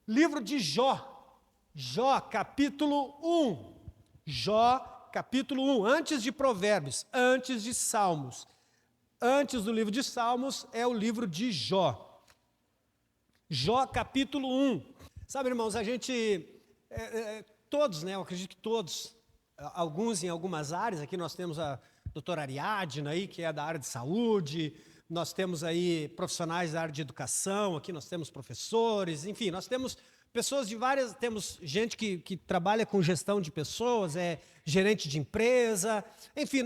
Livro de Jó, Jó, capítulo 1. Jó, capítulo 1, antes de Provérbios, antes de Salmos. Antes do livro de Salmos é o livro de Jó. Jó, capítulo 1. Sabe, irmãos, a gente, todos, né, eu acredito que todos, alguns em algumas áreas, aqui nós temos a doutora Ariadna aí, que é da área de saúde, nós temos aí profissionais da área de educação, aqui nós temos professores, enfim, nós temos pessoas de várias, temos gente que trabalha com gestão de pessoas, é gerente de empresa, enfim,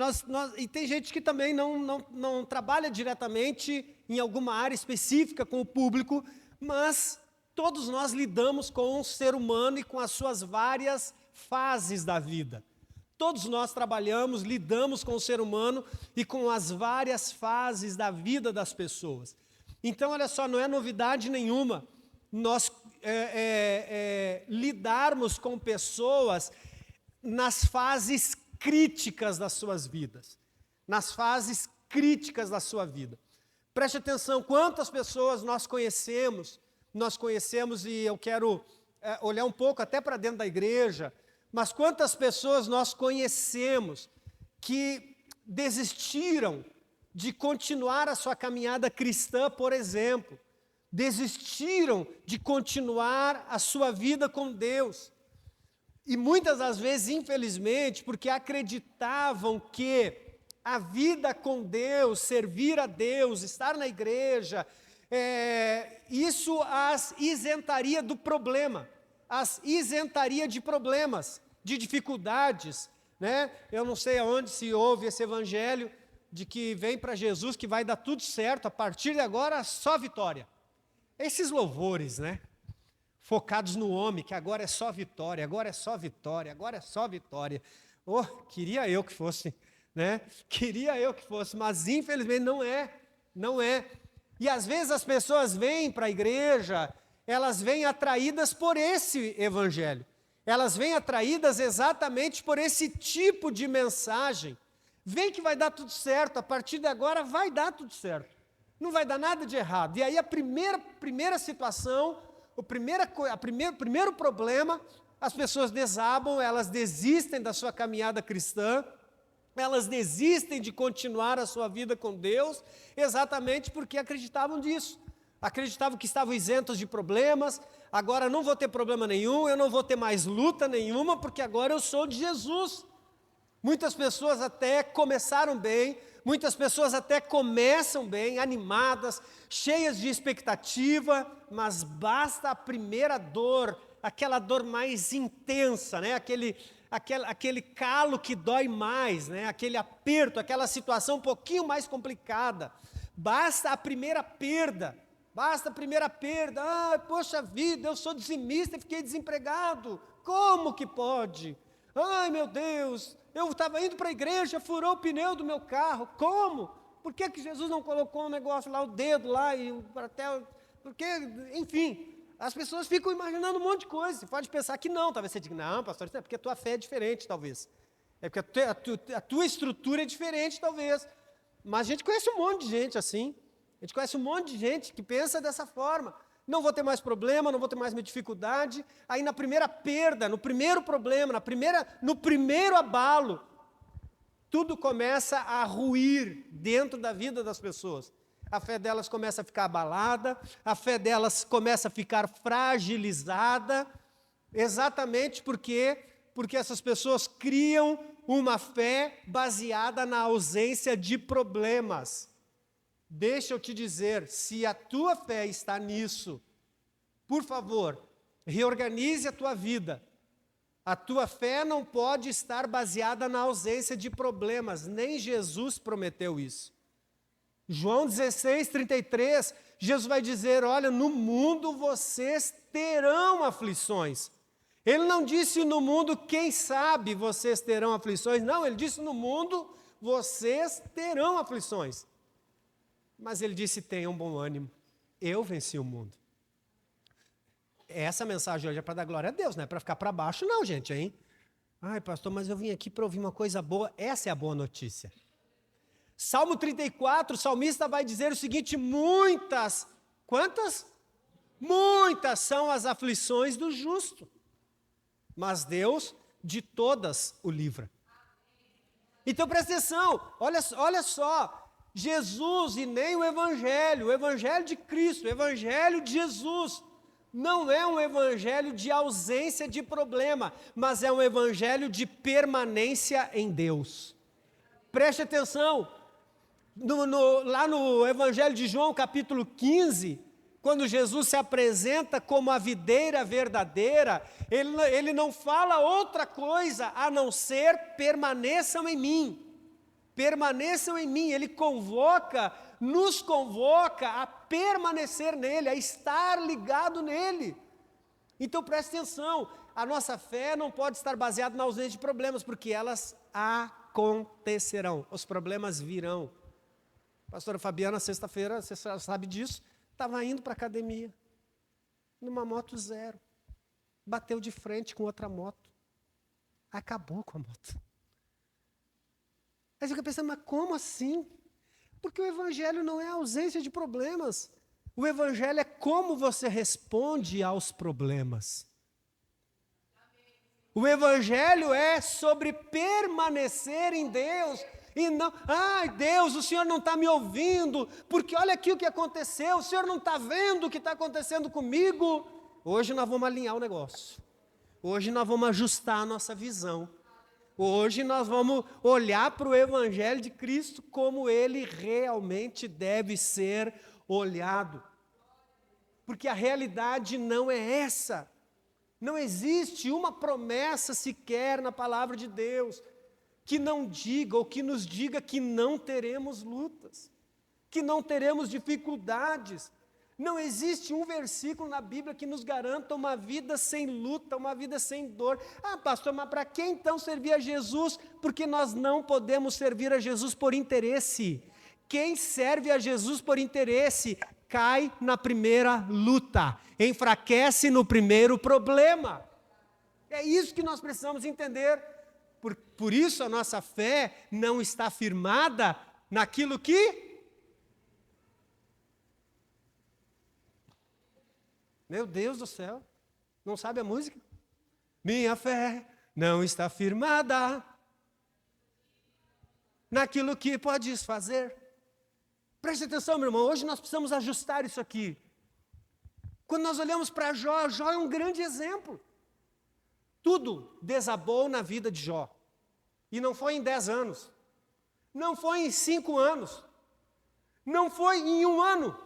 e tem gente que também não trabalha diretamente em alguma área específica com o público, mas todos nós lidamos com o ser humano e com as suas várias fases da vida. Todos nós trabalhamos, lidamos com o ser humano e com as várias fases da vida das pessoas. Então, olha só, não é novidade nenhuma nós lidarmos com pessoas nas fases críticas das suas vidas. Nas fases críticas da sua vida. Preste atenção, quantas pessoas nós conhecemos e eu quero olhar um pouco até para dentro da igreja, mas quantas pessoas nós conhecemos que desistiram de continuar a sua caminhada cristã, por exemplo, desistiram de continuar a sua vida com Deus. E muitas das vezes, infelizmente, porque acreditavam que a vida com Deus, servir a Deus, estar na igreja, isso as isentaria do problema, as isentaria de problemas, de dificuldades, né? Eu não sei aonde se ouve esse evangelho de que vem para Jesus que vai dar tudo certo, a partir de agora só vitória. Esses louvores, né? Focados no homem, que agora é só vitória, agora é só vitória, agora é só vitória. Oh, queria eu que fosse, né? Queria eu que fosse, mas infelizmente não é. E às vezes as pessoas vêm para a igreja, elas vêm atraídas por esse evangelho. Elas vêm atraídas exatamente por esse tipo de mensagem. Vem que vai dar tudo certo, a partir de agora vai dar tudo certo. Não vai dar nada de errado. E aí a primeira situação, o primeiro problema, as pessoas desabam, elas desistem da sua caminhada cristã, elas desistem de continuar a sua vida com Deus, exatamente porque acreditavam nisso. Acreditavam que estavam isentos de problemas, agora não vou ter problema nenhum, eu não vou ter mais luta nenhuma, porque agora eu sou de Jesus. Muitas pessoas até começaram bem, muitas pessoas até começam bem, animadas, cheias de expectativa, mas basta a primeira dor, aquela dor mais intensa, né? aquele calo que dói mais, né? Aquele aperto, aquela situação um pouquinho mais complicada. Basta a primeira perda. Poxa vida, eu sou dizimista e fiquei desempregado. Como que pode? Ai, meu Deus, eu estava indo para a igreja, furou o pneu do meu carro. Como? Por que Jesus não colocou um negócio lá, o dedo lá, porque, enfim, as pessoas ficam imaginando um monte de coisa. Você pode pensar que não, talvez você diga, não, pastor, isso é porque a tua fé é diferente, talvez. É porque a tua estrutura é diferente, talvez. Mas a gente conhece um monte de gente assim. A gente conhece um monte de gente que pensa dessa forma. Não vou ter mais problema, não vou ter mais minha dificuldade. Aí na primeira perda, no primeiro problema, no primeiro abalo, tudo começa a ruir dentro da vida das pessoas. A fé delas começa a ficar abalada, a fé delas começa a ficar fragilizada, exatamente porque essas pessoas criam uma fé baseada na ausência de problemas. Deixa eu te dizer, se a tua fé está nisso, por favor, reorganize a tua vida. A tua fé não pode estar baseada na ausência de problemas, nem Jesus prometeu isso. João 16, 33, Jesus vai dizer, olha, no mundo vocês terão aflições. Ele não disse no mundo, quem sabe vocês terão aflições, não, ele disse no mundo vocês terão aflições. Mas ele disse, tenham bom ânimo, eu venci o mundo. Essa mensagem hoje é para dar glória a Deus, não é para ficar para baixo não, gente, hein? Ai, pastor, mas eu vim aqui para ouvir uma coisa boa. Essa é a boa notícia. Salmo 34, o salmista vai dizer o seguinte, quantas? Muitas são as aflições do justo, mas Deus de todas o livra. Então presta atenção, olha só, Jesus e nem o Evangelho de Cristo, o Evangelho de Jesus, não é um evangelho de ausência de problema, mas é um evangelho de permanência em Deus. Preste atenção, lá no Evangelho de João, capítulo 15, quando Jesus se apresenta como a videira verdadeira, ele não fala outra coisa a não ser permaneçam em mim. Permaneçam em mim, ele nos convoca a permanecer nele, a estar ligado nele. Então preste atenção, a nossa fé não pode estar baseada na ausência de problemas, porque elas acontecerão, os problemas virão. A pastora Fabiana, sexta-feira, você sabe disso, estava indo para a academia, numa moto zero, bateu de frente com outra moto, acabou com a moto. Aí você fica pensando, mas como assim? Porque o Evangelho não é a ausência de problemas. O Evangelho é como você responde aos problemas. O Evangelho é sobre permanecer em Deus. E não, Deus, o Senhor não está me ouvindo, porque olha aqui o que aconteceu, o Senhor não está vendo o que está acontecendo comigo. Hoje nós vamos alinhar o negócio. Hoje nós vamos ajustar a nossa visão. Hoje nós vamos olhar para o Evangelho de Cristo como ele realmente deve ser olhado. Porque a realidade não é essa. Não existe uma promessa sequer na palavra de Deus que não diga ou que nos diga que não teremos lutas, que não teremos dificuldades. Não existe um versículo na Bíblia que nos garanta uma vida sem luta, uma vida sem dor. Pastor, mas para que então servir a Jesus? Porque nós não podemos servir a Jesus por interesse. Quem serve a Jesus por interesse cai na primeira luta, enfraquece no primeiro problema. É isso que nós precisamos entender. Por isso a nossa fé não está firmada naquilo que... Meu Deus do céu, não sabe a música? Minha fé não está firmada naquilo que podes fazer. Preste atenção, meu irmão, hoje nós precisamos ajustar isso aqui. Quando nós olhamos para Jó, Jó é um grande exemplo. Tudo desabou na vida de Jó. E não foi em 10 anos, não foi em 5 anos, não foi em 1 ano,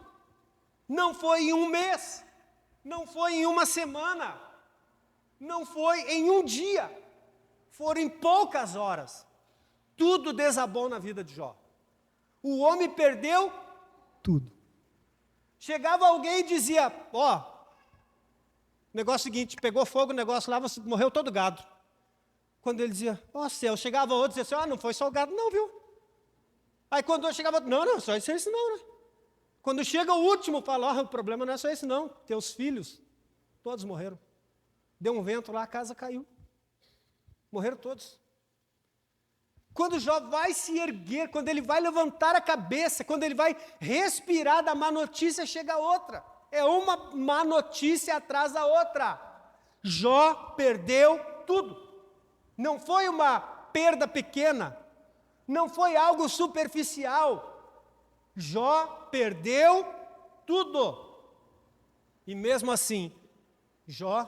não foi em 1 mês, não foi em 1 semana, não foi em 1 dia, foram em poucas horas. Tudo desabou na vida de Jó. O homem perdeu tudo. Chegava alguém e dizia, negócio seguinte, pegou fogo o negócio lá, morreu todo o gado. Quando ele dizia, céu, chegava outro e dizia assim, não foi só o gado não, viu? Aí quando eu chegava outro, não, só isso não, né? Quando chega o último, fala, o problema não é só esse não, teus filhos, todos morreram. Deu um vento lá, a casa caiu. Morreram todos. Quando Jó vai se erguer, quando ele vai levantar a cabeça, quando ele vai respirar da má notícia, chega outra. É uma má notícia atrás da outra. Jó perdeu tudo. Não foi uma perda pequena, não foi algo superficial. Jó perdeu tudo. E mesmo assim, Jó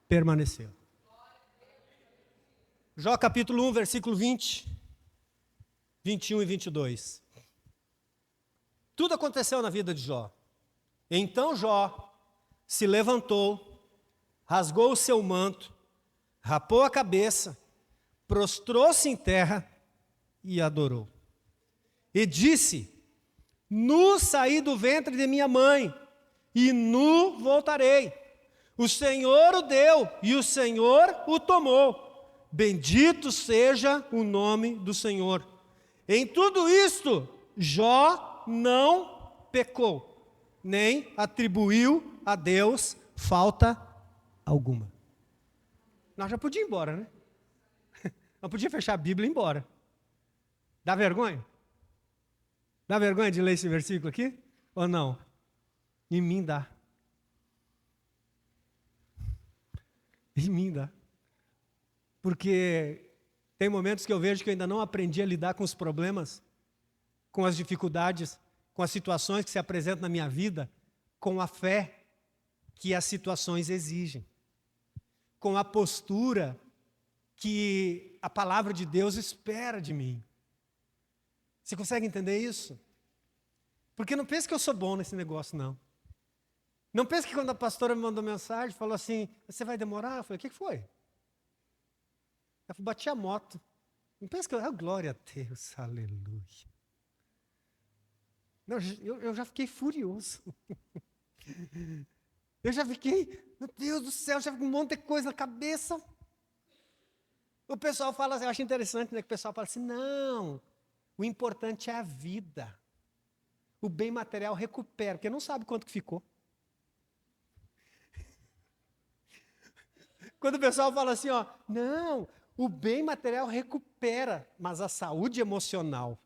permaneceu. Jó capítulo 1, versículo 20, 21 e 22. Tudo aconteceu na vida de Jó. Então Jó se levantou, rasgou o seu manto, rapou a cabeça, prostrou-se em terra e adorou. E disse, nu saí do ventre de minha mãe, e nu voltarei. O Senhor o deu, e o Senhor o tomou. Bendito seja o nome do Senhor. Em tudo isto, Jó não pecou, nem atribuiu a Deus falta alguma. Nós já podíamos ir embora, né? Nós podíamos fechar a Bíblia e ir embora. Dá vergonha? Dá vergonha de ler esse versículo aqui? Ou não? Em mim dá. em mim dá. Porque tem momentos que eu vejo que eu ainda não aprendi a lidar com os problemas, com as dificuldades, com as situações que se apresentam na minha vida, com a fé que as situações exigem, com a postura que a palavra de Deus espera de mim. Você consegue entender isso? Porque não pense que eu sou bom nesse negócio, não. Não pense que quando a pastora me mandou mensagem, falou assim, você vai demorar? Eu falei, o que foi? Eu bati a moto. Não pense que glória a Deus, aleluia. Não, eu já fiquei furioso. Eu já fiquei, meu Deus do céu, já fiquei com um monte de coisa na cabeça. O pessoal fala assim, eu acho interessante, né, que o pessoal fala assim, não, o importante é a vida. O bem material recupera, porque não sabe quanto que ficou. Quando o pessoal fala assim, ó, não, o bem material recupera, mas a saúde emocional,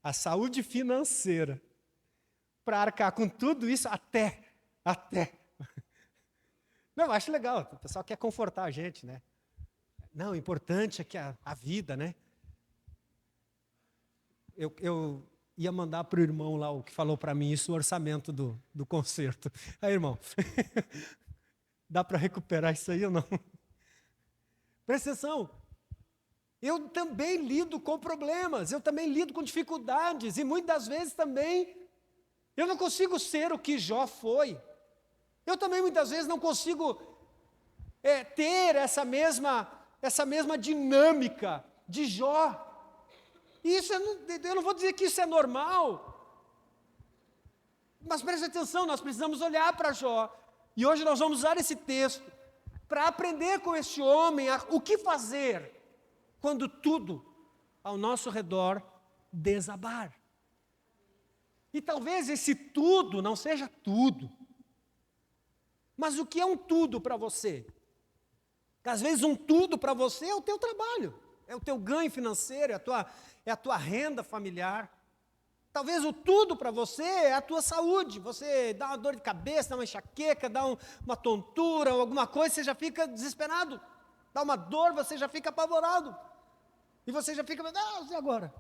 a saúde financeira, para arcar com tudo isso até. Não, eu acho legal, o pessoal quer confortar a gente, né? Não, o importante é que a vida, né? Eu ia mandar para o irmão lá, o que falou para mim isso, o orçamento do concerto. Aí, irmão, dá para recuperar isso aí ou não? Presta atenção, eu também lido com problemas, eu também lido com dificuldades, e muitas das vezes também eu não consigo ser o que Jó foi. Eu também muitas vezes não consigo ter essa mesma dinâmica de Jó. E isso eu não vou dizer que isso é normal, mas preste atenção, nós precisamos olhar para Jó. E hoje nós vamos usar esse texto para aprender com este homem o que fazer quando tudo ao nosso redor desabar. E talvez esse tudo não seja tudo. Mas o que é um tudo para você? Às vezes um tudo para você é o teu trabalho, é o teu ganho financeiro, é a tua renda familiar. Talvez o tudo para você é a tua saúde. Você dá uma dor de cabeça, dá uma enxaqueca, dá uma tontura, ou alguma coisa, você já fica desesperado. Dá uma dor, você já fica apavorado. E você já fica, e agora?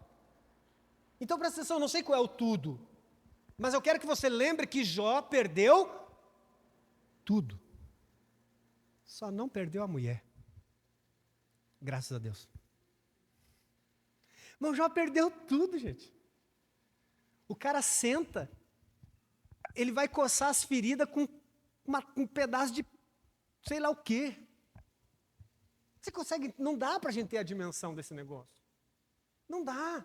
Então presta atenção, não sei qual é o tudo, mas eu quero que você lembre que Jó perdeu tudo. Só não perdeu a mulher. Graças a Deus. Mas Jó perdeu tudo, gente. O cara senta, ele vai coçar as feridas com um pedaço de sei lá o quê. Você consegue, não dá para a gente ter a dimensão desse negócio. Não dá.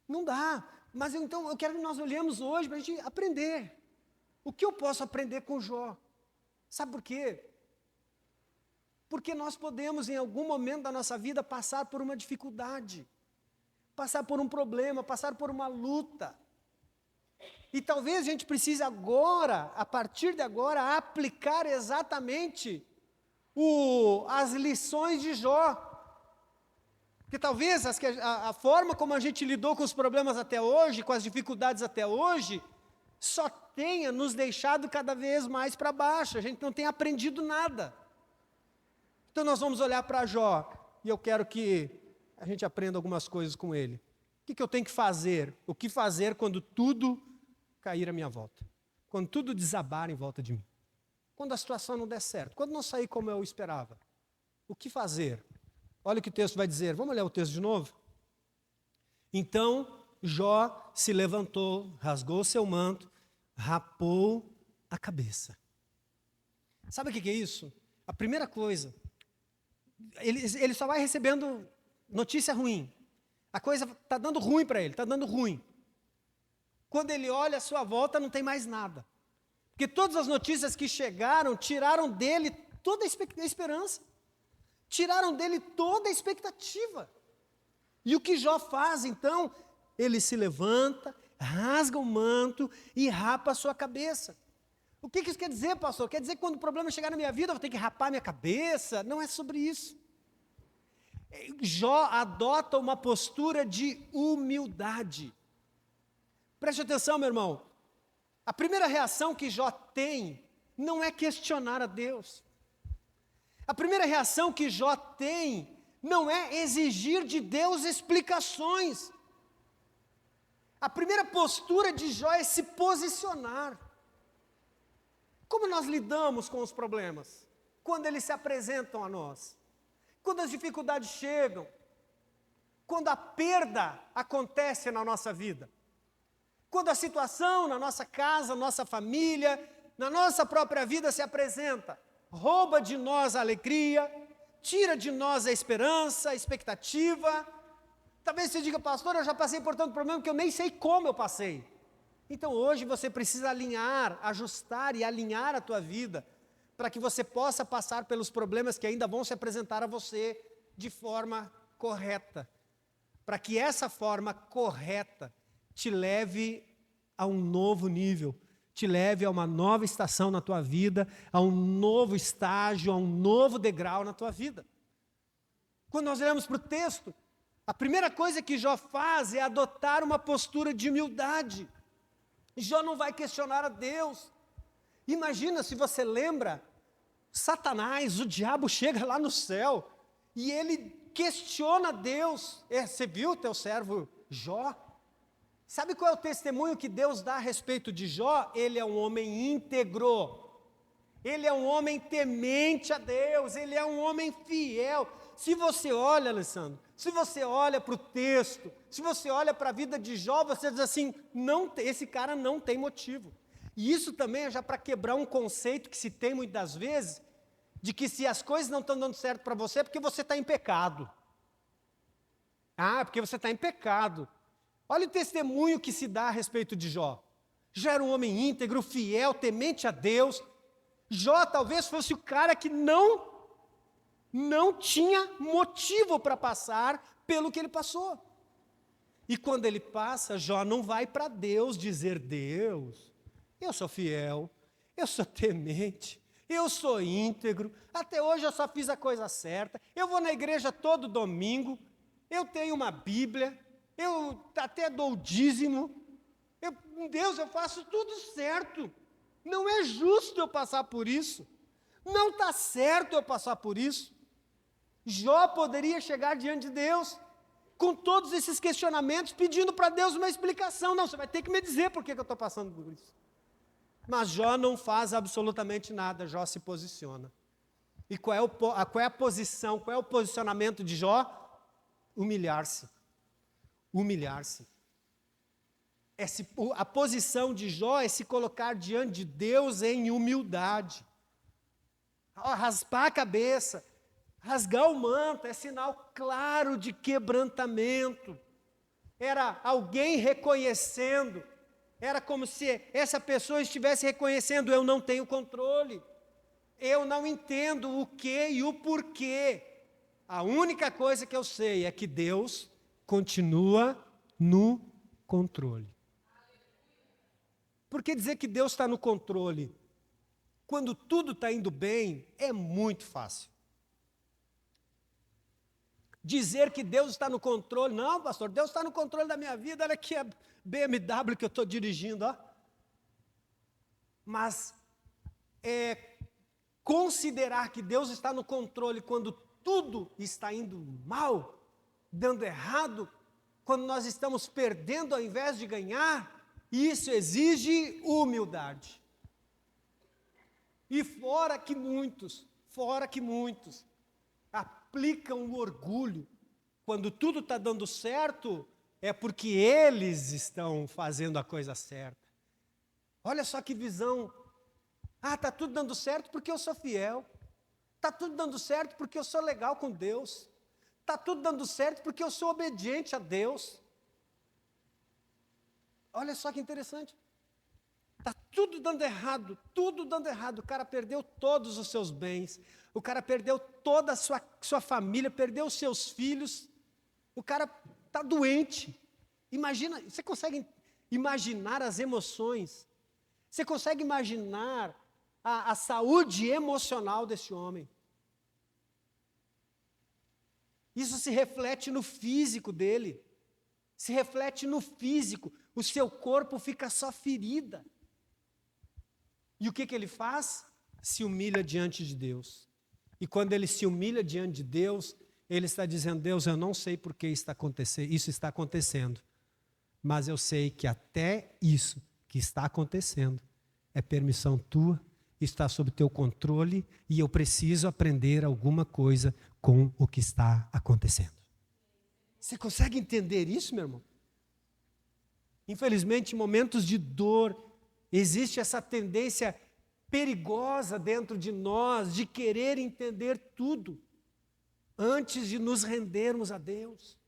Não dá. Mas então eu quero que nós olhemos hoje para a gente aprender. O que eu posso aprender com Jó? Sabe por quê? Porque nós podemos em algum momento da nossa vida passar por uma dificuldade, passar por um problema, passar por uma luta. E talvez a gente precise agora, a partir de agora, aplicar exatamente as lições de Jó. Porque talvez a forma como a gente lidou com os problemas até hoje, com as dificuldades até hoje, só tenha nos deixado cada vez mais para baixo. A gente não tem aprendido nada. Então nós vamos olhar para Jó, e eu quero que a gente aprenda algumas coisas com ele. O que eu tenho que fazer? O que fazer quando tudo cair à minha volta? Quando tudo desabar em volta de mim? Quando a situação não der certo? Quando não sair como eu esperava? O que fazer? Olha o que o texto vai dizer. Vamos olhar o texto de novo? Então Jó se levantou, rasgou seu manto, rapou a cabeça. Sabe o que é isso? A primeira coisa, ele só vai recebendo notícia ruim. A coisa está dando ruim para ele, está dando ruim. Quando ele olha à sua volta, não tem mais nada. Porque todas as notícias que chegaram, tiraram dele toda a esperança. Tiraram dele toda a expectativa. E o que Jó faz, então? Ele se levanta, rasga o manto e rapa a sua cabeça. O que isso quer dizer, pastor? Quer dizer que quando o problema chegar na minha vida, eu vou ter que rapar minha cabeça? Não é sobre isso. Jó adota uma postura de humildade. Preste atenção, meu irmão. A primeira reação que Jó tem não é questionar a Deus. A primeira reação que Jó tem não é exigir de Deus explicações. A primeira postura de Jó é se posicionar. Como nós lidamos com os problemas? Quando eles se apresentam a nós? Quando as dificuldades chegam? Quando a perda acontece na nossa vida? Quando a situação na nossa casa, nossa família, na nossa própria vida se apresenta, rouba de nós a alegria, tira de nós a esperança, a expectativa. Talvez você diga, pastor, eu já passei por tanto problema que eu nem sei como eu passei. Então hoje você precisa alinhar, ajustar e alinhar a tua vida para que você possa passar pelos problemas que ainda vão se apresentar a você de forma correta. Para que essa forma correta te leve a um novo nível, te leve a uma nova estação na tua vida, a um novo estágio, a um novo degrau na tua vida. Quando nós olhamos para o texto, a primeira coisa que Jó faz é adotar uma postura de humildade. Jó não vai questionar a Deus. Imagina, se você lembra, Satanás, o diabo chega lá no céu e ele questiona Deus. Você viu o teu servo Jó? Sabe qual é o testemunho que Deus dá a respeito de Jó? Ele é um homem íntegro. Ele é um homem temente a Deus. Ele é um homem fiel. Se você olha, Alessandro, se você olha para o texto, se você olha para a vida de Jó, você diz assim, esse cara não tem motivo. E isso também é já para quebrar um conceito que se tem muitas das vezes, de que se as coisas não estão dando certo para você, é porque você está em pecado. Porque você está em pecado. Olha o testemunho que se dá a respeito de Jó. Jó era um homem íntegro, fiel, temente a Deus. Jó talvez fosse o cara que não tinha motivo para passar pelo que ele passou. E quando ele passa, Jó não vai para Deus dizer, Deus, eu sou fiel, eu sou temente, eu sou íntegro, até hoje eu só fiz a coisa certa, eu vou na igreja todo domingo, eu tenho uma Bíblia, eu até dou o dízimo, Deus, eu faço tudo certo, não é justo eu passar por isso, não está certo eu passar por isso. Jó poderia chegar diante de Deus com todos esses questionamentos, pedindo para Deus uma explicação. Não, você vai ter que me dizer por que eu estou passando por isso. Mas Jó não faz absolutamente nada, Jó se posiciona. E qual é a posição, qual é o posicionamento de Jó? Humilhar-se. Humilhar-se. A posição de Jó é se colocar diante de Deus em humildade. Raspar a cabeça, rasgar o manto, é sinal claro de quebrantamento. Era alguém reconhecendo, era como se essa pessoa estivesse reconhecendo, eu não tenho controle, eu não entendo o que e o porquê. A única coisa que eu sei é que Deus continua no controle. Porque dizer que Deus está no controle, quando tudo está indo bem, é muito fácil. Dizer que Deus está no controle, não, pastor, Deus está no controle da minha vida, olha aqui a BMW que eu estou dirigindo, ó. Mas considerar que Deus está no controle quando tudo está indo mal, dando errado, quando nós estamos perdendo ao invés de ganhar, isso exige humildade. E fora que muitos aplicam o orgulho. Quando tudo está dando certo, é porque eles estão fazendo a coisa certa. Olha só que visão. Está tudo dando certo porque eu sou fiel. Está tudo dando certo porque eu sou legal com Deus. Está tudo dando certo porque eu sou obediente a Deus. Olha só que interessante. Está tudo dando errado, tudo dando errado. O cara perdeu todos os seus bens, o cara perdeu toda a sua família, perdeu os seus filhos, o cara está doente. Imagina, você consegue imaginar as emoções? Você consegue imaginar a saúde emocional desse homem? Isso se reflete no físico dele, se reflete no físico, o seu corpo fica só ferida. E o que ele faz? Se humilha diante de Deus. E quando ele se humilha diante de Deus, ele está dizendo: Deus, eu não sei por que isso está acontecendo, mas eu sei que até isso que está acontecendo é permissão tua, está sob teu controle e eu preciso aprender alguma coisa com o que está acontecendo. Você consegue entender isso, meu irmão? Infelizmente, em momentos de dor, existe essa tendência perigosa dentro de nós de querer entender tudo antes de nos rendermos a Deus.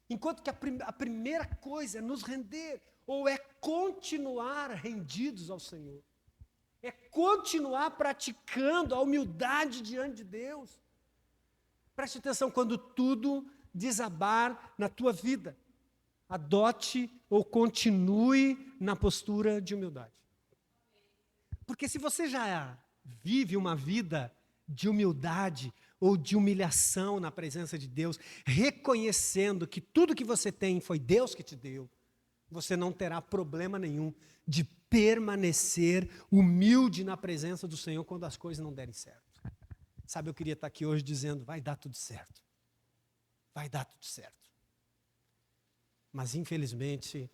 Enquanto que a primeira coisa é nos render, ou é continuar rendidos ao Senhor. É continuar praticando a humildade diante de Deus. Preste atenção, quando tudo desabar na tua vida, adote ou continue na postura de humildade. Porque se você já vive uma vida de humildade ou de humilhação na presença de Deus, reconhecendo que tudo que você tem foi Deus que te deu, você não terá problema nenhum de permanecer humilde na presença do Senhor quando as coisas não derem certo. Sabe, eu queria estar aqui hoje dizendo: vai dar tudo certo. Vai dar tudo certo. Mas, infelizmente,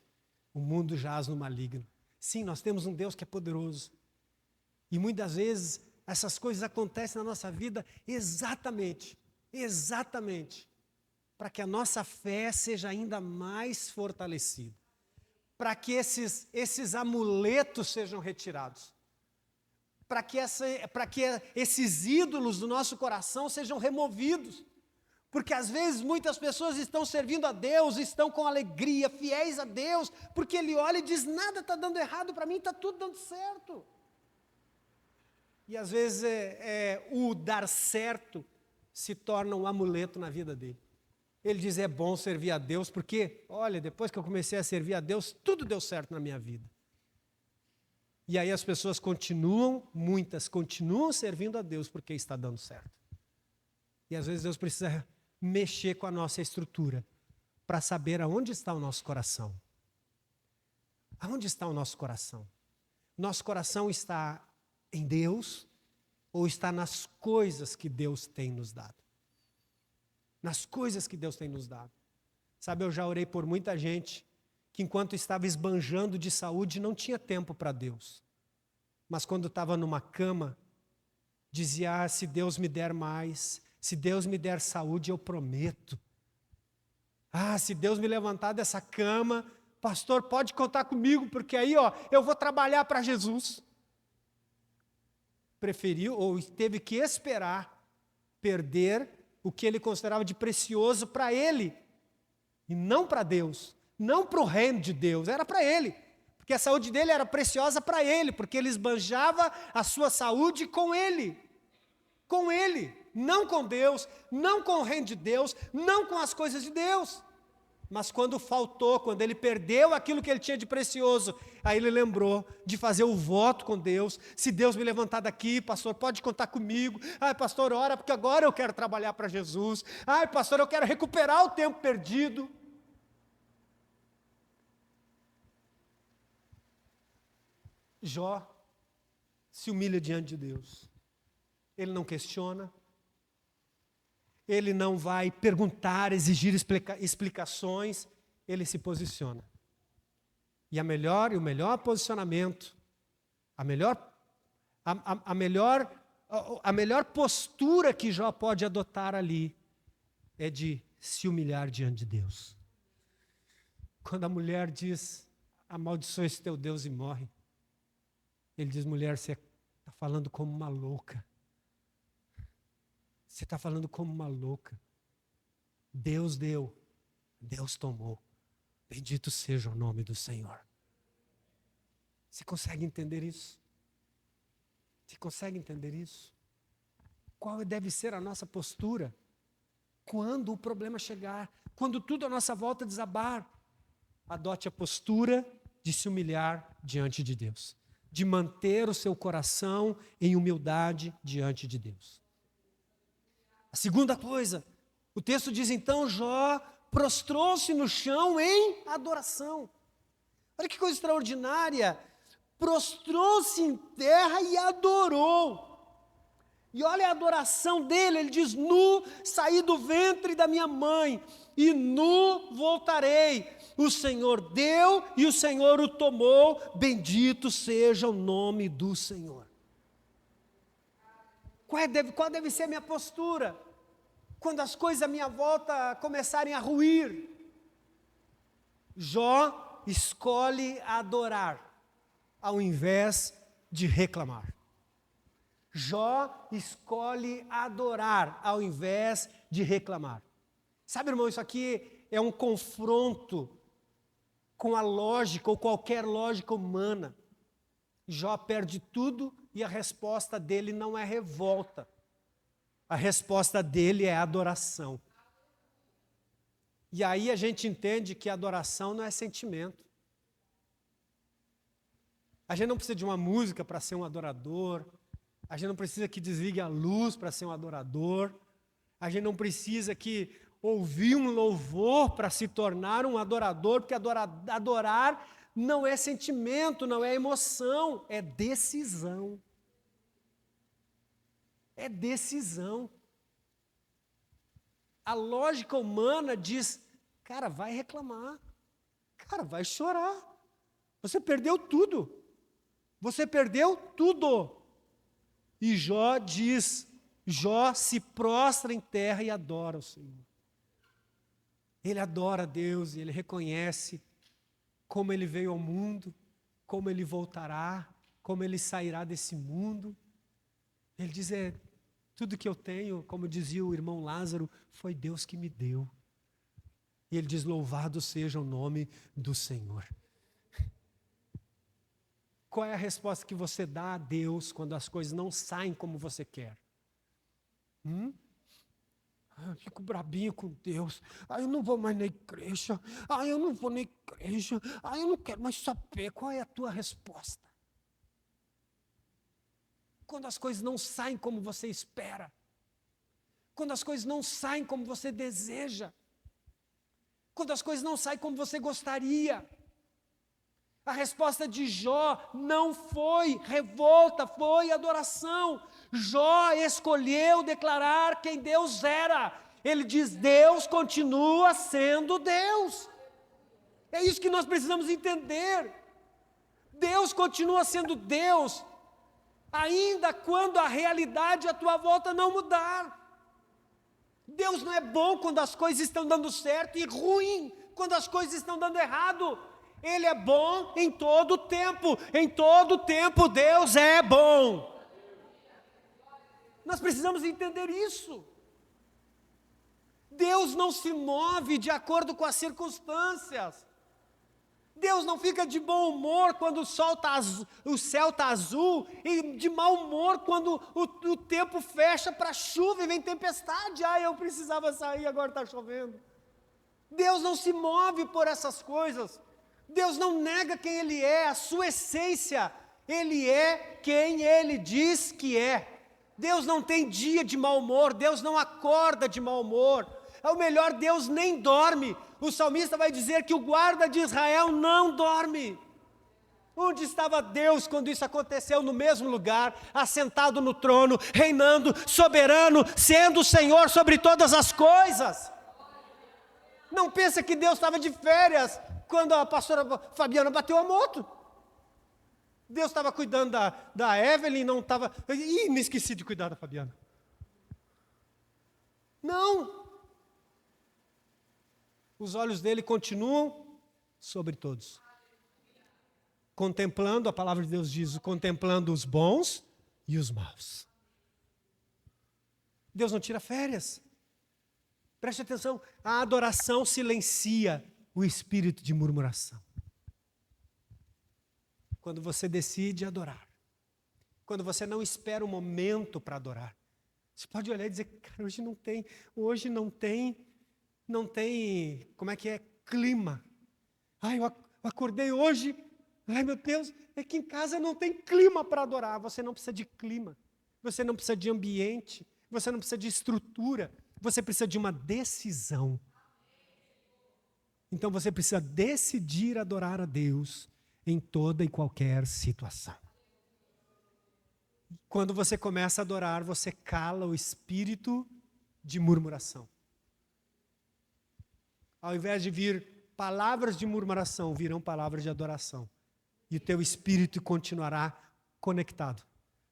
o mundo jaz no maligno. Sim, nós temos um Deus que é poderoso. E muitas vezes essas coisas acontecem na nossa vida exatamente para que a nossa fé seja ainda mais fortalecida. Para que esses amuletos sejam retirados. Para que esses ídolos do nosso coração sejam removidos. Porque às vezes muitas pessoas estão servindo a Deus, estão com alegria, fiéis a Deus, porque Ele olha e diz: nada está dando errado para mim, está tudo dando certo. E às vezes o dar certo se torna um amuleto na vida dele. Ele diz: é bom servir a Deus, porque, olha, depois que eu comecei a servir a Deus, tudo deu certo na minha vida. E aí as pessoas muitas continuam servindo a Deus porque está dando certo. E às vezes Deus precisa mexer com a nossa estrutura para saber aonde está o nosso coração. Aonde está o nosso coração? Nosso coração está em Deus ou está nas coisas que Deus tem nos dado? Nas coisas que Deus tem nos dado. Sabe, eu já orei por muita gente que enquanto estava esbanjando de saúde não tinha tempo para Deus. Mas quando estava numa cama, dizia: se Deus me der mais, se Deus me der saúde, eu prometo. Se Deus me levantar dessa cama, pastor, pode contar comigo, porque aí eu vou trabalhar para Jesus. Preferiu ou teve que esperar perder o que ele considerava de precioso para ele, e não para Deus, não para o reino de Deus, era para ele, porque a saúde dele era preciosa para ele, porque ele esbanjava a sua saúde com ele, não com Deus, não com o reino de Deus, não com as coisas de Deus. Mas quando ele perdeu aquilo que ele tinha de precioso, aí ele lembrou de fazer o voto com Deus: se Deus me levantar daqui, pastor, pode contar comigo. Pastor, ora, porque agora eu quero trabalhar para Jesus. Pastor, eu quero recuperar o tempo perdido. Jó se humilha diante de Deus. Ele não questiona. Ele não vai perguntar, exigir explicações, ele se posiciona. E o melhor posicionamento, a melhor postura que Jó pode adotar ali é de se humilhar diante de Deus. Quando a mulher diz: amaldiçoa esse teu Deus e morre, ele diz: mulher, você está falando como uma louca. Você está falando como uma louca. Deus deu, Deus tomou. Bendito seja o nome do Senhor. Você consegue entender isso? Você consegue entender isso? Qual deve ser a nossa postura quando o problema chegar, quando tudo à nossa volta desabar? Adote a postura de se humilhar diante de Deus, de manter o seu coração em humildade diante de Deus. A segunda coisa, o texto diz: então Jó prostrou-se no chão em adoração. Olha que coisa extraordinária. Prostrou-se em terra e adorou. E olha a adoração dele, ele diz: nu saí do ventre da minha mãe, e nu voltarei. O Senhor deu e o Senhor o tomou, bendito seja o nome do Senhor. Qual deve ser a minha postura? Quando as coisas à minha volta começarem a ruir. Jó escolhe adorar, ao invés de reclamar. Jó escolhe adorar ao invés de reclamar. Sabe, irmão, isso aqui é um confronto com a lógica ou qualquer lógica humana. Jó perde tudo e a resposta dele não é revolta. A resposta dele é adoração. E aí a gente entende que adoração não é sentimento. A gente não precisa de uma música para ser um adorador. A gente não precisa que desligue a luz para ser um adorador. A gente não precisa que ouvir um louvor para se tornar um adorador, porque adorar não é sentimento, não é emoção, é decisão. É decisão. A lógica humana diz: cara, vai reclamar. Cara, vai chorar. Você perdeu tudo. Você perdeu tudo. E Jó diz, Jó se prostra em terra e adora o Senhor. Ele adora a Deus e ele reconhece como ele veio ao mundo, como ele voltará, como ele sairá desse mundo. Ele diz: tudo que eu tenho, como dizia o irmão Lázaro, foi Deus que me deu. E ele diz: louvado seja o nome do Senhor. Qual é a resposta que você dá a Deus quando as coisas não saem como você quer? Eu fico brabinho com Deus. Eu não vou mais na igreja. Eu não vou na igreja. Eu não quero mais saber. Qual é a tua resposta? Quando as coisas não saem como você espera. Quando as coisas não saem como você deseja. Quando as coisas não saem como você gostaria. A resposta de Jó não foi revolta, foi adoração. Jó escolheu declarar quem Deus era. Ele diz: Deus continua sendo Deus. É isso que nós precisamos entender. Deus continua sendo Deus, ainda quando a realidade à tua volta não mudar. Deus não é bom quando as coisas estão dando certo e ruim quando as coisas estão dando errado. Ele é bom em todo tempo. Em todo tempo Deus é bom. Nós precisamos entender isso. Deus não se move de acordo com as circunstâncias. Deus não fica de bom humor quando o céu está azul e de mau humor quando o tempo fecha para chuva e vem tempestade. Eu precisava sair, agora está chovendo. Deus não se move por essas coisas. Deus não nega quem Ele é, a sua essência. Ele é quem Ele diz que é. Deus não tem dia de mau humor, Deus não acorda de mau humor. Ou melhor, Deus nem dorme. O salmista vai dizer que o guarda de Israel não dorme. Onde estava Deus quando isso aconteceu? No mesmo lugar, assentado no trono, reinando, soberano, sendo o Senhor sobre todas as coisas. Não pensa que Deus estava de férias quando a pastora Fabiana bateu a moto. Deus estava cuidando da Evelyn, não estava... me esqueci de cuidar da Fabiana. Não. Os olhos dele continuam sobre todos. Contemplando, a palavra de Deus diz, contemplando os bons e os maus. Deus não tira férias. Preste atenção, a adoração silencia o espírito de murmuração. Quando você decide adorar, quando você não espera um momento para adorar, você pode olhar e dizer: cara, hoje não tem, como é que é, clima. Eu acordei hoje, meu Deus, é que em casa não tem clima para adorar. Você não precisa de clima, você não precisa de ambiente, você não precisa de estrutura, você precisa de uma decisão. Então você precisa decidir adorar a Deus em toda e qualquer situação. Quando você começa a adorar, você cala o espírito de murmuração. Ao invés de vir palavras de murmuração, virão palavras de adoração. E o teu espírito continuará conectado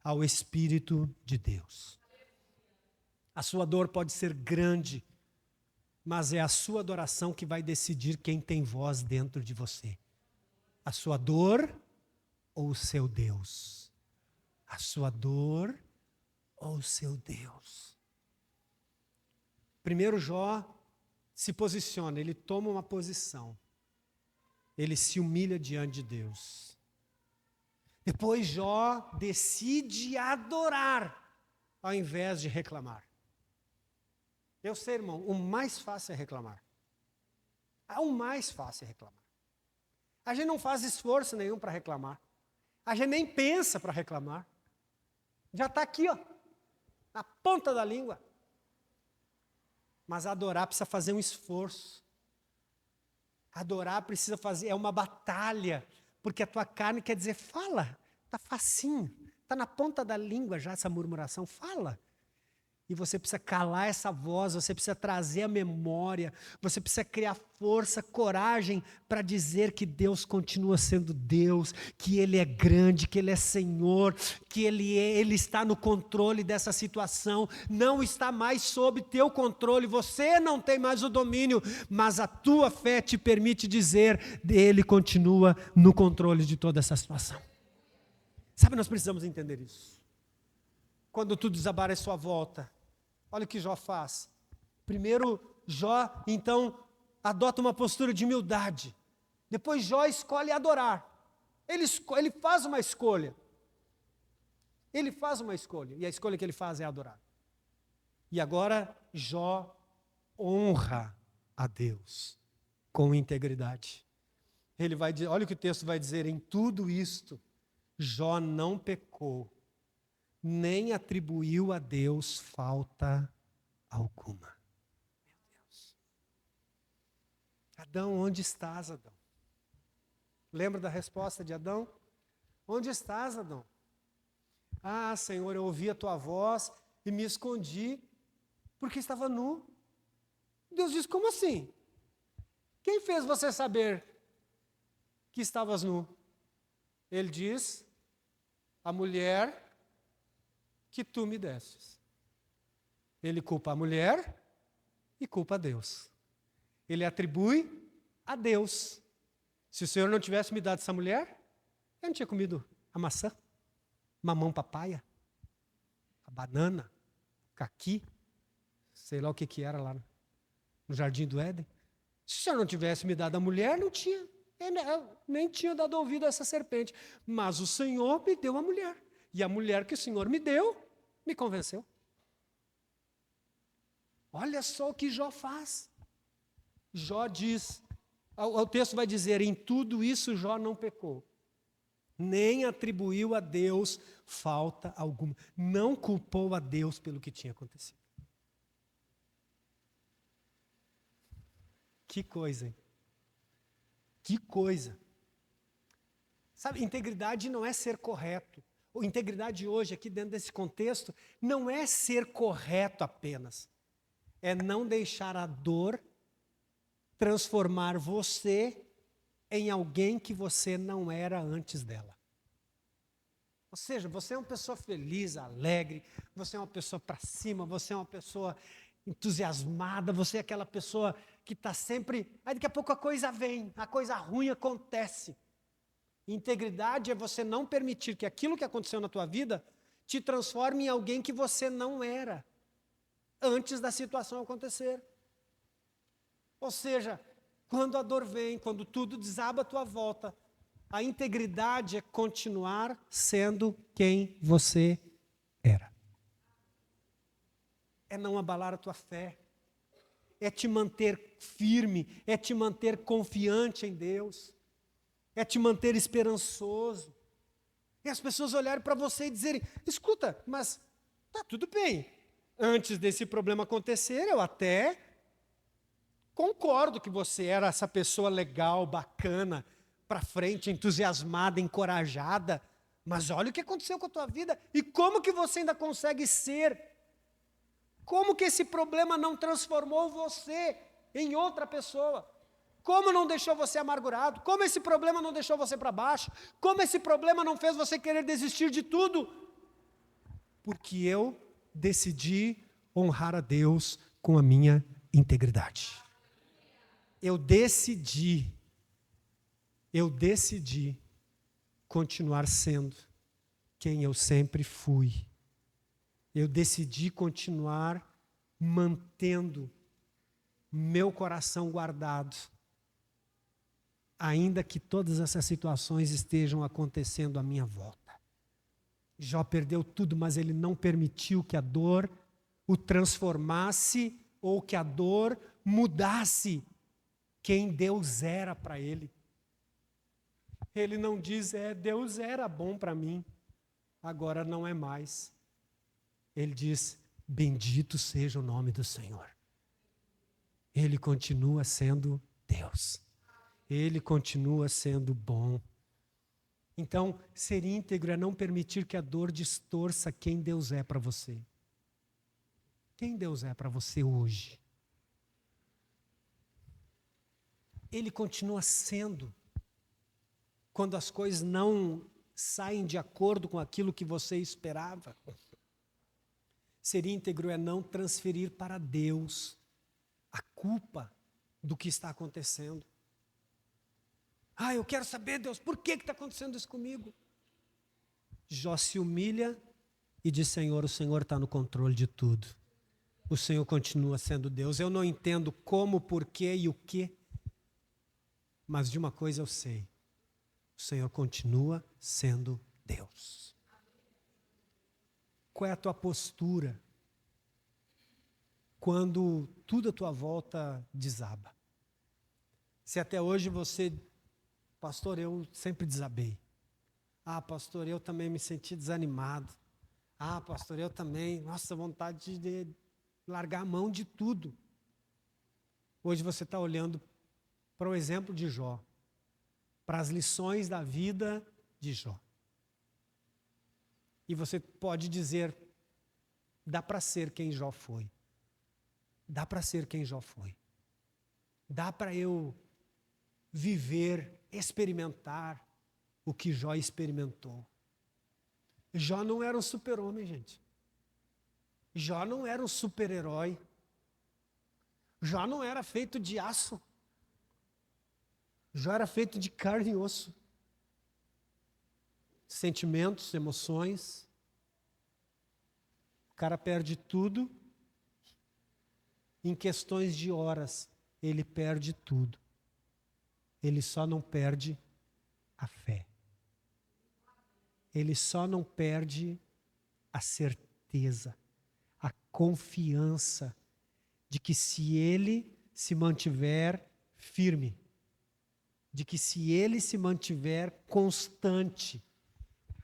ao Espírito de Deus. A sua dor pode ser grande, mas é a sua adoração que vai decidir quem tem voz dentro de você. A sua dor ou o seu Deus? A sua dor ou o seu Deus? Primeiro Jó se posiciona, ele toma uma posição. Ele se humilha diante de Deus. Depois Jó decide adorar ao invés de reclamar. Eu sei, irmão, o mais fácil é reclamar. O mais fácil é reclamar. A gente não faz esforço nenhum para reclamar. A gente nem pensa para reclamar. Já está aqui, ó, na ponta da língua. Mas adorar precisa fazer um esforço. Adorar precisa fazer, é uma batalha. Porque a tua carne quer dizer, fala, está facinho. Está na ponta da língua já essa murmuração, fala. E você precisa calar essa voz, você precisa trazer a memória, você precisa criar força, coragem para dizer que Deus continua sendo Deus, que Ele é grande, que Ele é Senhor, que Ele está no controle dessa situação, não está mais sob teu controle, você não tem mais o domínio, mas a tua fé te permite dizer, Ele continua no controle de toda essa situação. Sabe, nós precisamos entender isso. Quando tudo desabar à sua volta, olha o que Jó faz. Primeiro, Jó, então, adota uma postura de humildade. Depois, Jó escolhe adorar. Ele faz uma escolha. Ele faz uma escolha. E a escolha que ele faz é adorar. E agora, Jó honra a Deus com integridade. Ele vai dizer, olha o que o texto vai dizer. Em tudo isto, Jó não pecou, nem atribuiu a Deus falta alguma. Meu Deus. Adão, onde estás, Adão? Lembra da resposta de Adão? Onde estás, Adão? Ah, Senhor, eu ouvi a tua voz e me escondi porque estava nu. Deus diz, como assim? Quem fez você saber que estavas nu? Ele diz, a mulher que tu me destes. Ele culpa a mulher e culpa a Deus. Ele atribui a Deus. Se o Senhor não tivesse me dado essa mulher, eu não tinha comido a maçã, mamão papaya, a banana, o caqui, sei lá o que era lá no Jardim do Éden. Se o Senhor não tivesse me dado a mulher, não tinha. Eu nem tinha dado ouvido a essa serpente. Mas o Senhor me deu a mulher. E a mulher que o Senhor me deu, me convenceu. Olha só o que Jó faz. Jó diz, o texto vai dizer, em tudo isso Jó não pecou, nem atribuiu a Deus falta alguma, não culpou a Deus pelo que tinha acontecido. Que coisa, hein? Que coisa. Sabe, integridade não é ser correto. Integridade hoje, aqui dentro desse contexto, não é ser correto apenas. É não deixar a dor transformar você em alguém que você não era antes dela. Ou seja, você é uma pessoa feliz, alegre, você é uma pessoa para cima, você é uma pessoa entusiasmada, você é aquela pessoa que está sempre... Aí daqui a pouco a coisa vem, a coisa ruim acontece. Integridade é você não permitir que aquilo que aconteceu na tua vida te transforme em alguém que você não era antes da situação acontecer. Ou seja, quando a dor vem, quando tudo desaba à tua volta, a integridade é continuar sendo quem você era. É não abalar a tua fé, é te manter firme, é te manter confiante em Deus, é te manter esperançoso. E as pessoas olharem para você e dizerem, escuta, mas tá tudo bem. Antes desse problema acontecer, eu até concordo que você era essa pessoa legal, bacana, para frente, entusiasmada, encorajada. Mas olha o que aconteceu com a tua vida e como que você ainda consegue ser. Como que esse problema não transformou você em outra pessoa? Como não deixou você amargurado? Como esse problema não deixou você para baixo? Como esse problema não fez você querer desistir de tudo? Porque eu decidi honrar a Deus com a minha integridade. Eu decidi continuar sendo quem eu sempre fui. Eu decidi continuar mantendo meu coração guardado, ainda que todas essas situações estejam acontecendo à minha volta. Jó perdeu tudo, mas ele não permitiu que a dor o transformasse ou que a dor mudasse quem Deus era para ele. Ele não diz, Deus era bom para mim, agora não é mais. Ele diz, bendito seja o nome do Senhor. Ele continua sendo Deus. Ele continua sendo bom. Então, ser íntegro é não permitir que a dor distorça quem Deus é para você. Quem Deus é para você hoje? Ele continua sendo. Quando as coisas não saem de acordo com aquilo que você esperava. Ser íntegro é não transferir para Deus a culpa do que está acontecendo. Eu quero saber, Deus, por que está acontecendo isso comigo? Jó se humilha e diz, Senhor, o Senhor está no controle de tudo. O Senhor continua sendo Deus. Eu não entendo como, porquê e o quê, mas de uma coisa eu sei. O Senhor continua sendo Deus. Qual é a tua postura quando tudo à tua volta desaba? Se até hoje você, pastor, eu sempre desabei. Pastor, eu também me senti desanimado. Pastor, eu também, nossa, vontade de largar a mão de tudo. Hoje você está olhando para o exemplo de Jó, para as lições da vida de Jó. E você pode dizer, dá para ser quem Jó foi. Dá para ser quem Jó foi. Dá para eu viver, experimentar o que Jó experimentou. Jó não era um super-homem, gente. Jó não era um super-herói. Jó não era feito de aço. Jó era feito de carne e osso. Sentimentos, emoções. O cara perde tudo. Em questões de horas, ele perde tudo. Ele só não perde a fé. Ele só não perde a certeza, a confiança de que se ele se mantiver firme, de que se ele se mantiver constante,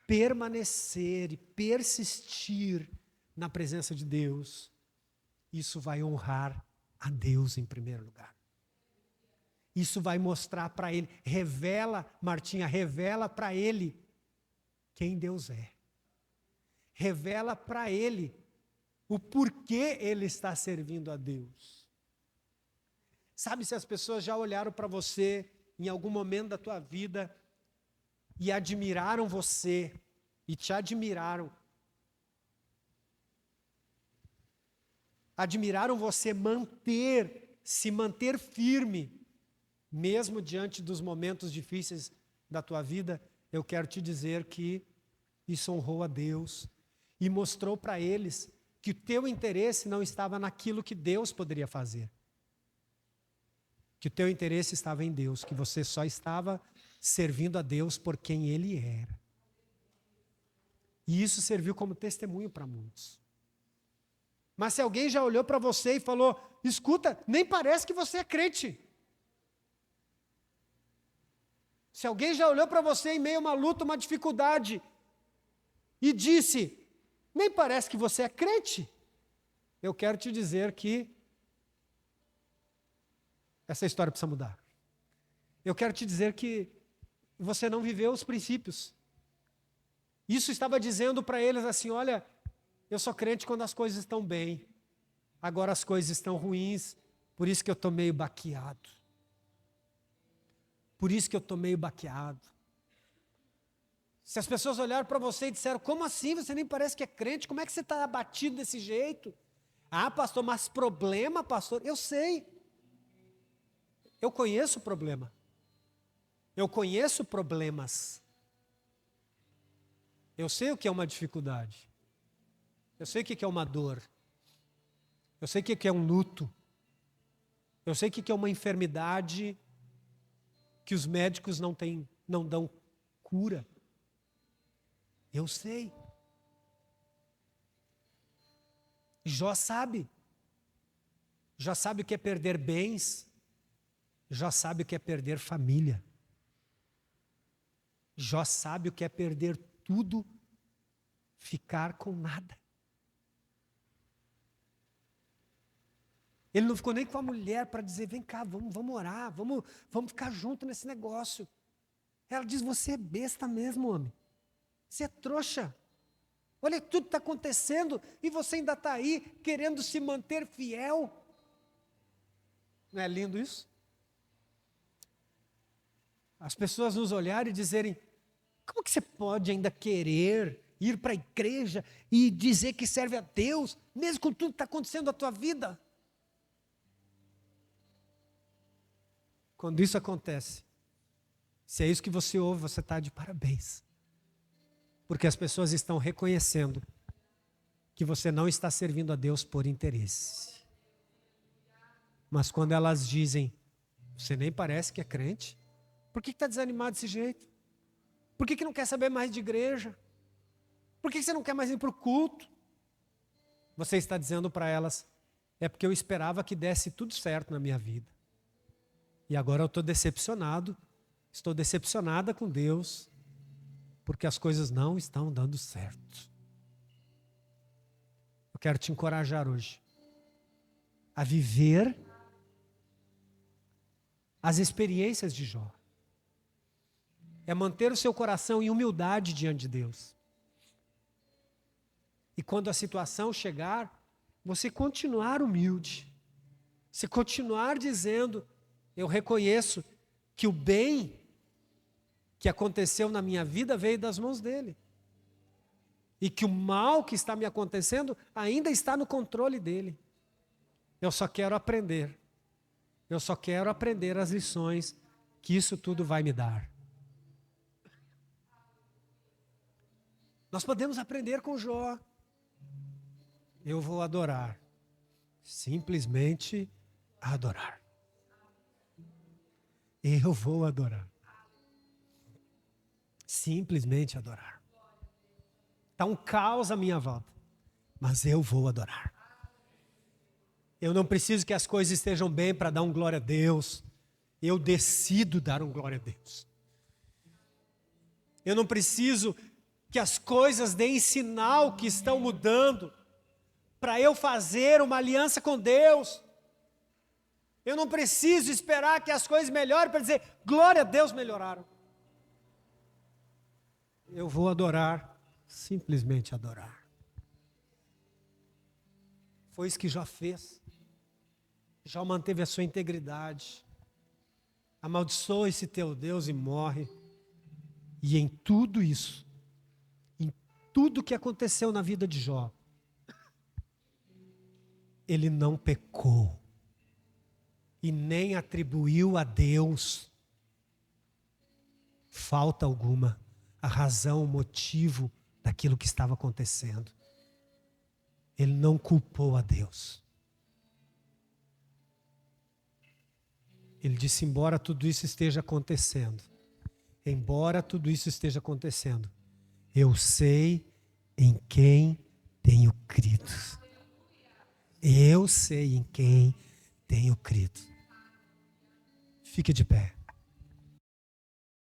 permanecer e persistir na presença de Deus, isso vai honrar a Deus em primeiro lugar. Isso vai mostrar para ele, Martinha, revela para ele quem Deus é. Revela para ele o porquê ele está servindo a Deus. Sabe, se as pessoas já olharam para você em algum momento da tua vida e admiraram você, e te admiraram você se manter firme, mesmo diante dos momentos difíceis da tua vida, eu quero te dizer que isso honrou a Deus e mostrou para eles que o teu interesse não estava naquilo que Deus poderia fazer. Que o teu interesse estava em Deus, que você só estava servindo a Deus por quem Ele era. E isso serviu como testemunho para muitos. Mas se alguém já olhou para você e falou, escuta, nem parece que você é crente. Se alguém já olhou para você em meio a uma luta, uma dificuldade, e disse, nem parece que você é crente, eu quero te dizer que essa história precisa mudar. Eu quero te dizer que você não viveu os princípios. Isso estava dizendo para eles assim, olha, eu sou crente quando as coisas estão bem. Agora as coisas estão ruins, por isso que eu estou meio baqueado. Por isso que eu estou meio baqueado. Se as pessoas olharam para você e disseram, como assim? Você nem parece que é crente, como é que você está abatido desse jeito? Ah, pastor, mas problema, pastor? Eu sei. Eu conheço o problema. Eu conheço problemas. Eu sei o que é uma dificuldade. Eu sei o que é uma dor. Eu sei o que é um luto. Eu sei o que é uma enfermidade que os médicos não dão cura. Eu sei. Jó sabe. Jó sabe o que é perder bens. Jó sabe o que é perder família. Jó sabe o que é perder tudo, ficar com nada. Ele não ficou nem com a mulher para dizer, vem cá, vamos orar, vamos ficar junto nesse negócio. Ela diz, você é besta mesmo, homem. Você é trouxa. Olha, tudo está acontecendo e você ainda está aí querendo se manter fiel. Não é lindo isso? As pessoas nos olharem e dizerem, como que você pode ainda querer ir para a igreja e dizer que serve a Deus, mesmo com tudo que está acontecendo na tua vida? Quando isso acontece, se é isso que você ouve, você está de parabéns. Porque as pessoas estão reconhecendo que você não está servindo a Deus por interesse. Mas quando elas dizem, você nem parece que é crente, por que está desanimado desse jeito? Por que não quer saber mais de igreja? Por que você não quer mais ir para o culto? Você está dizendo para elas, é porque eu esperava que desse tudo certo na minha vida. E agora eu estou decepcionado, estou decepcionada com Deus, porque as coisas não estão dando certo. Eu quero te encorajar hoje a viver as experiências de Jó. É manter o seu coração em humildade diante de Deus. E quando a situação chegar, você continuar humilde. Você continuar dizendo, eu reconheço que o bem que aconteceu na minha vida veio das mãos dele. E que o mal que está me acontecendo ainda está no controle dele. Eu só quero aprender. Eu só quero aprender as lições que isso tudo vai me dar. Nós podemos aprender com Jó. Eu vou adorar. Simplesmente adorar. Eu vou adorar. Simplesmente adorar. Está um caos à minha volta, mas eu vou adorar. Eu não preciso que as coisas estejam bem para dar um glória a Deus. Eu decido dar um glória a Deus. Eu não preciso que as coisas deem sinal que estão mudando para eu fazer uma aliança com Deus. Eu não preciso esperar que as coisas melhorem para dizer, glória a Deus, melhoraram. Eu vou adorar, simplesmente adorar. Foi isso que Jó fez. Jó manteve a sua integridade. Amaldiçoa esse teu Deus e morre. E em tudo isso, em tudo que aconteceu na vida de Jó, ele não pecou. E nem atribuiu a Deus falta alguma, a razão, o motivo daquilo que estava acontecendo. Ele não culpou a Deus. Ele disse, embora tudo isso esteja acontecendo, eu sei em quem tenho crido. Eu sei em quem tenho crido. Fique de pé.